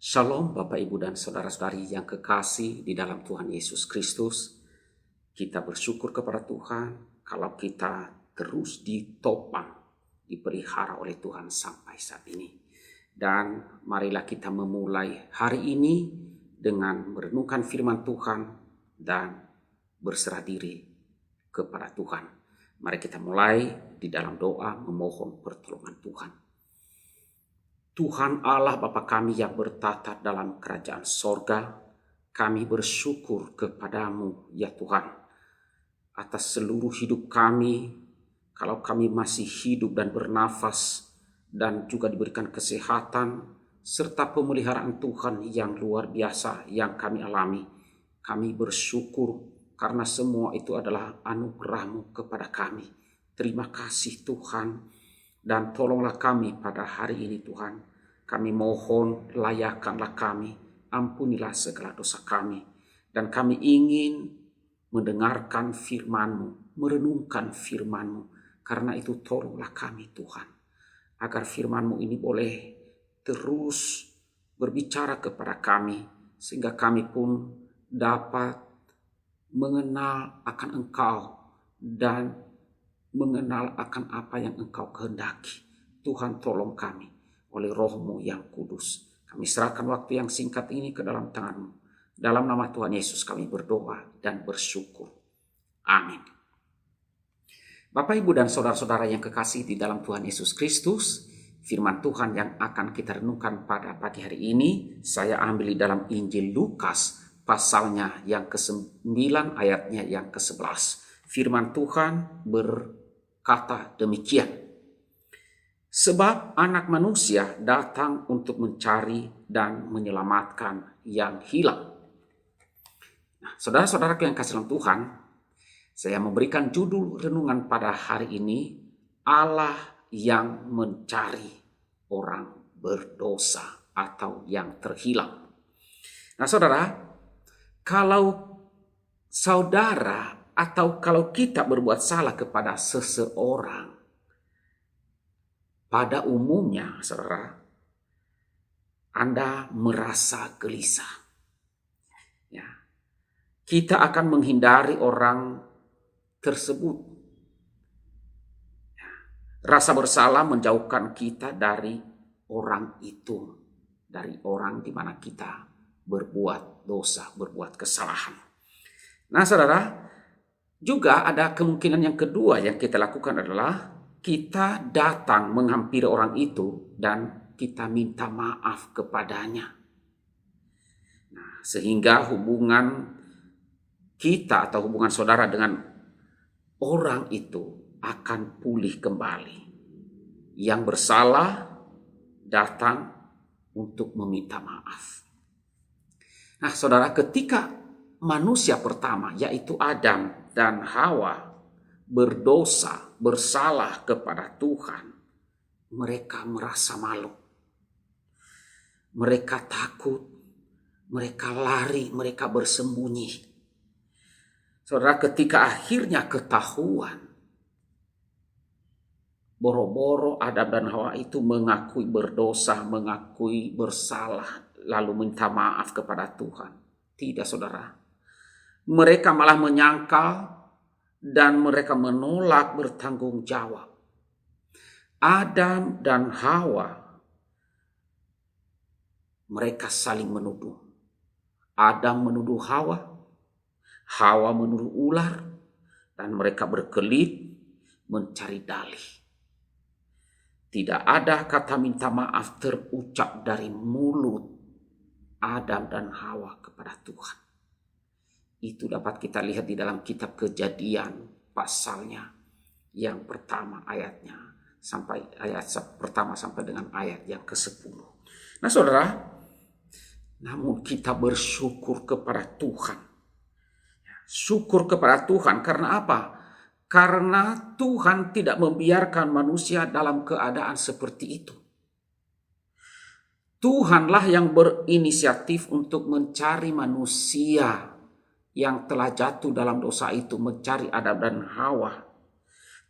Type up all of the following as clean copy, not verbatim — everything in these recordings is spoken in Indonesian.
Shalom Bapak Ibu dan Saudara-saudari yang kekasih di dalam Tuhan Yesus Kristus. Kita bersyukur kepada Tuhan kalau kita terus ditopang, dipelihara oleh Tuhan sampai saat ini. Dan marilah kita memulai hari ini dengan merenungkan firman Tuhan dan berserah diri kepada Tuhan. Mari kita mulai di dalam doa memohon pertolongan Tuhan. Tuhan Allah Bapa kami yang bertata dalam kerajaan sorga, kami bersyukur kepadamu ya Tuhan, atas seluruh hidup kami, kalau kami masih hidup dan bernafas, dan juga diberikan kesehatan, serta pemeliharaan Tuhan yang luar biasa yang kami alami. Kami bersyukur karena semua itu adalah anugerah-Mu kepada kami. Terima kasih Tuhan. Dan tolonglah kami pada hari ini Tuhan. Kami mohon layakkanlah kami, ampunilah segala dosa kami. Dan kami ingin mendengarkan firman-Mu, merenungkan firman-Mu. Karena itu tolonglah kami Tuhan. Agar firman-Mu ini boleh terus berbicara kepada kami. Sehingga kami pun dapat mengenal akan Engkau dan mengenal akan apa yang Engkau kehendaki. Tuhan tolong kami oleh Roh-Mu yang kudus. Kami serahkan waktu yang singkat ini ke dalam tangan-Mu. Dalam nama Tuhan Yesus kami berdoa dan bersyukur. Amin. Bapak, Ibu, dan saudara-saudara yang kekasih di dalam Tuhan Yesus Kristus, firman Tuhan yang akan kita renungkan pada pagi hari ini, saya ambil di dalam Injil Lukas, pasalnya yang ke-9, ayatnya yang ke-11. Firman Tuhan berkata demikian. Sebab anak manusia datang untuk mencari dan menyelamatkan yang hilang. Nah, saudara-saudara yang kasih dalam Tuhan, saya memberikan judul renungan pada hari ini, Allah yang mencari orang berdosa atau yang terhilang. Nah saudara, kalau saudara atau kalau kita berbuat salah kepada seseorang, pada umumnya saudara, Anda merasa gelisah. Ya, kita akan menghindari orang tersebut. Ya, rasa bersalah menjauhkan kita dari orang itu, dari orang di mana kita berbuat dosa, berbuat kesalahan. Nah saudara, juga ada kemungkinan yang kedua yang kita lakukan adalah kita datang menghampiri orang itu dan kita minta maaf kepadanya. Nah, sehingga hubungan kita atau hubungan saudara dengan orang itu akan pulih kembali. Yang bersalah datang untuk meminta maaf. Nah saudara, ketika manusia pertama yaitu Adam dan Hawa berdosa, bersalah kepada Tuhan, mereka merasa malu. Mereka takut, mereka lari, mereka bersembunyi. Saudara, ketika akhirnya ketahuan, boro-boro Adam dan Hawa itu mengakui berdosa, mengakui bersalah, lalu minta maaf kepada Tuhan. Tidak saudara, mereka malah menyangkal dan mereka menolak bertanggung jawab. Adam dan Hawa, mereka saling menuduh. Adam menuduh Hawa, Hawa menuduh ular, dan mereka berkelit mencari dalih. Tidak ada kata minta maaf terucap dari mulut Adam dan Hawa kepada Tuhan. Itu dapat kita lihat di dalam kitab Kejadian pasalnya yang pertama ayatnya sampai ayat pertama sampai dengan ayat yang ke-10. Nah saudara, namun kita bersyukur kepada Tuhan. Syukur kepada Tuhan karena apa? Karena Tuhan tidak membiarkan manusia dalam keadaan seperti itu. Tuhanlah yang berinisiatif untuk mencari manusia yang telah jatuh dalam dosa itu, mencari Adam dan Hawa.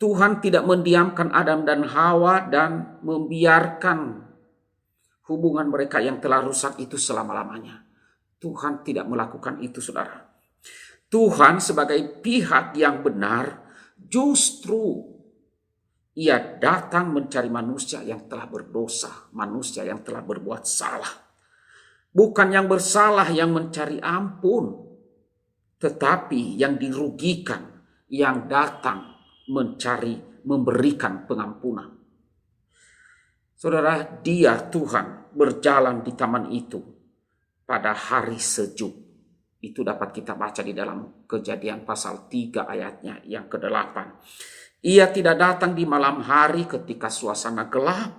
Tuhan tidak mendiamkan Adam dan Hawa dan membiarkan hubungan mereka yang telah rusak itu selama-lamanya. Tuhan tidak melakukan itu, saudara. Tuhan sebagai pihak yang benar justru Ia datang mencari manusia yang telah berdosa, manusia yang telah berbuat salah. Bukan yang bersalah yang mencari ampun, tetapi yang dirugikan, yang datang mencari, memberikan pengampunan. Saudara, Dia Tuhan berjalan di taman itu pada hari sejuk. Itu dapat kita baca di dalam Kejadian pasal 3 ayatnya yang ke-8. Ia tidak datang di malam hari ketika suasana gelap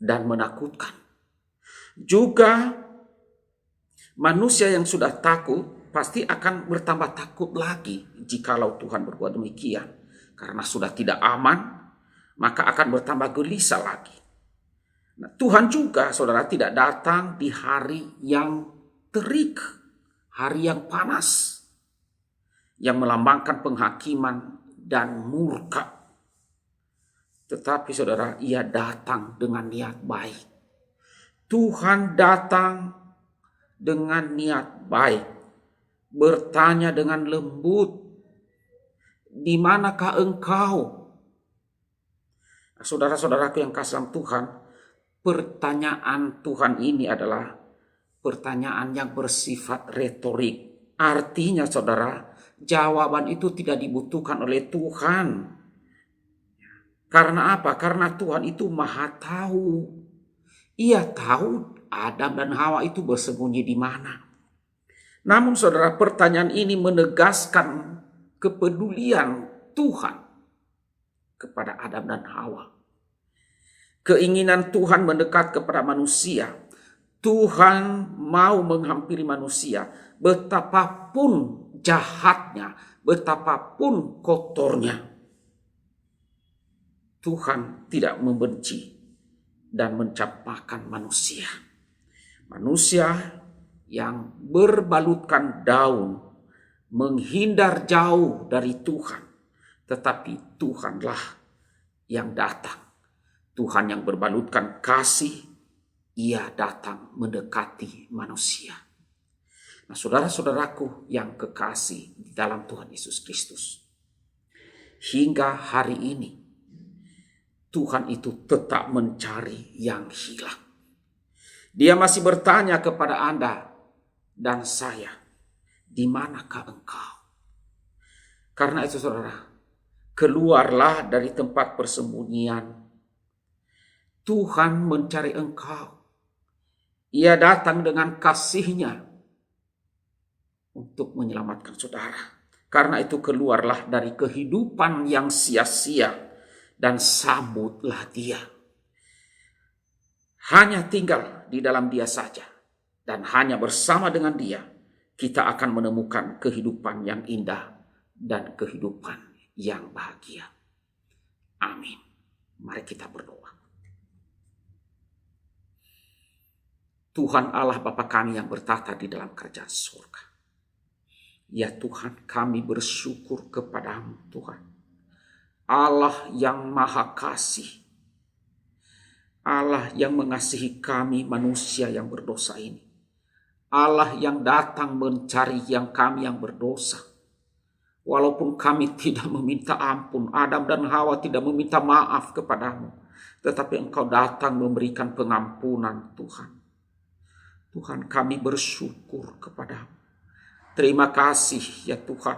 dan menakutkan. Juga manusia yang sudah takut pasti akan bertambah takut lagi jikalau Tuhan berbuat demikian. Karena sudah tidak aman, maka akan bertambah gelisah lagi. Nah, Tuhan juga, saudara, tidak datang di hari yang terik, hari yang panas, yang melambangkan penghakiman dan murka. Tetapi saudara, Ia datang dengan niat baik. Tuhan datang dengan niat baik, bertanya dengan lembut, di manakah engkau? Nah, saudara-saudaraku yang kasih dalam Tuhan, pertanyaan Tuhan ini adalah pertanyaan yang bersifat retorik. Artinya saudara, jawaban itu tidak dibutuhkan oleh Tuhan. Karena apa? Karena Tuhan itu Maha tahu. Ia tahu Adam dan Hawa itu bersembunyi di mana. Namun saudara, pertanyaan ini menegaskan kepedulian Tuhan kepada Adam dan Hawa. Keinginan Tuhan mendekat kepada manusia. Tuhan mau menghampiri manusia betapapun jahatnya, betapapun kotornya. Tuhan tidak membenci dan mencampakkan manusia. Manusia yang berbalutkan daun, menghindar jauh dari Tuhan. Tetapi Tuhanlah yang datang. Tuhan yang berbalutkan kasih, Ia datang mendekati manusia. Nah, saudara-saudaraku yang kekasih di dalam Tuhan Yesus Kristus, hingga hari ini Tuhan itu tetap mencari yang hilang. Dia masih bertanya kepada Anda dan saya, di manakah engkau? Karena itu saudara, keluarlah dari tempat persembunyian. Tuhan mencari engkau. Ia datang dengan kasih-Nya untuk menyelamatkan saudara. Karena itu keluarlah dari kehidupan yang sia-sia dan sambutlah Dia. Hanya tinggal di dalam Dia saja dan hanya bersama dengan Dia kita akan menemukan kehidupan yang indah dan kehidupan yang bahagia. Amin. Mari kita berdoa. Tuhan Allah Bapa kami yang bertata di dalam kerajaan surga. Ya Tuhan, kami bersyukur kepada-Mu Tuhan. Allah yang maha kasih. Allah yang mengasihi kami manusia yang berdosa ini. Allah yang datang mencari kami yang berdosa. Walaupun kami tidak meminta ampun, Adam dan Hawa tidak meminta maaf kepada-Mu. Tetapi Engkau datang memberikan pengampunan Tuhan. Tuhan, kami bersyukur kepada-Mu. Terima kasih ya Tuhan,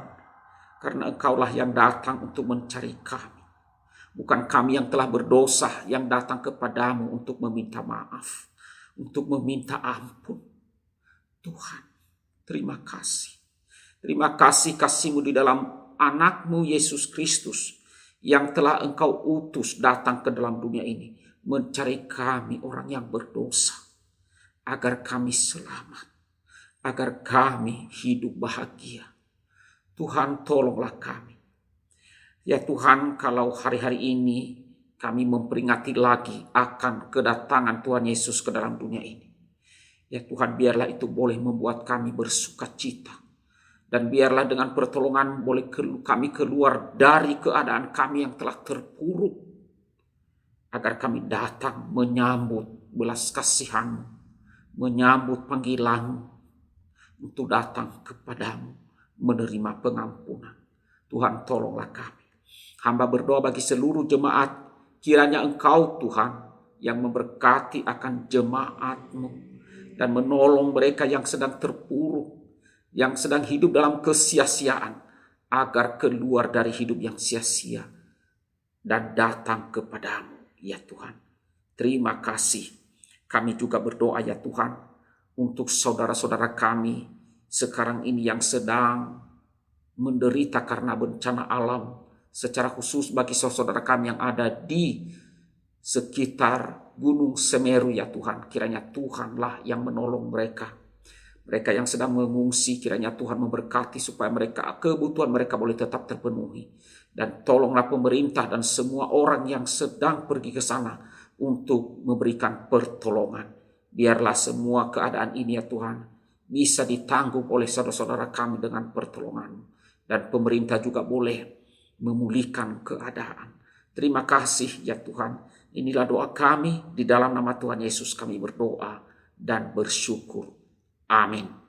karena Engkaulah yang datang untuk mencari kami. Bukan kami yang telah berdosa yang datang kepadamu untuk meminta maaf, untuk meminta ampun. Tuhan, terima kasih. Terima kasih kasih-Mu di dalam anak-Mu Yesus Kristus yang telah Engkau utus datang ke dalam dunia ini mencari kami orang yang berdosa, agar kami selamat, agar kami hidup bahagia. Tuhan, tolonglah kami. Ya Tuhan, kalau hari-hari ini kami memperingati lagi akan kedatangan Tuhan Yesus ke dalam dunia ini. Ya Tuhan, biarlah itu boleh membuat kami bersuka cita. Dan biarlah dengan pertolongan boleh kami keluar dari keadaan kami yang telah terpuruk. agar kami datang menyambut belas kasihan-Mu, menyambut panggilan-Mu untuk datang kepadamu, menerima pengampunan. Tuhan, tolonglah kami. Hamba berdoa bagi seluruh jemaat, kiranya Engkau Tuhan yang memberkati akan jemaat-Mu dan menolong mereka yang sedang terpuruk, yang sedang hidup dalam kesia-siaan, agar keluar dari hidup yang sia-sia dan datang kepadamu, ya Tuhan. Terima kasih. Kami juga berdoa, ya Tuhan, untuk saudara-saudara kami sekarang ini yang sedang menderita karena bencana alam, secara khusus bagi saudara kami yang ada di sekitar Gunung Semeru, ya Tuhan. Kiranya Tuhanlah yang menolong mereka. Mereka yang sedang mengungsi, kiranya Tuhan memberkati supaya kebutuhan mereka boleh tetap terpenuhi. Dan tolonglah pemerintah dan semua orang yang sedang pergi ke sana untuk memberikan pertolongan. Biarlah semua keadaan ini, ya Tuhan, bisa ditanggung oleh saudara-saudara kami dengan pertolongan. Dan pemerintah juga boleh memulihkan keadaan. Terima kasih, ya Tuhan. Inilah doa kami, di dalam nama Tuhan Yesus kami berdoa dan bersyukur. Amin.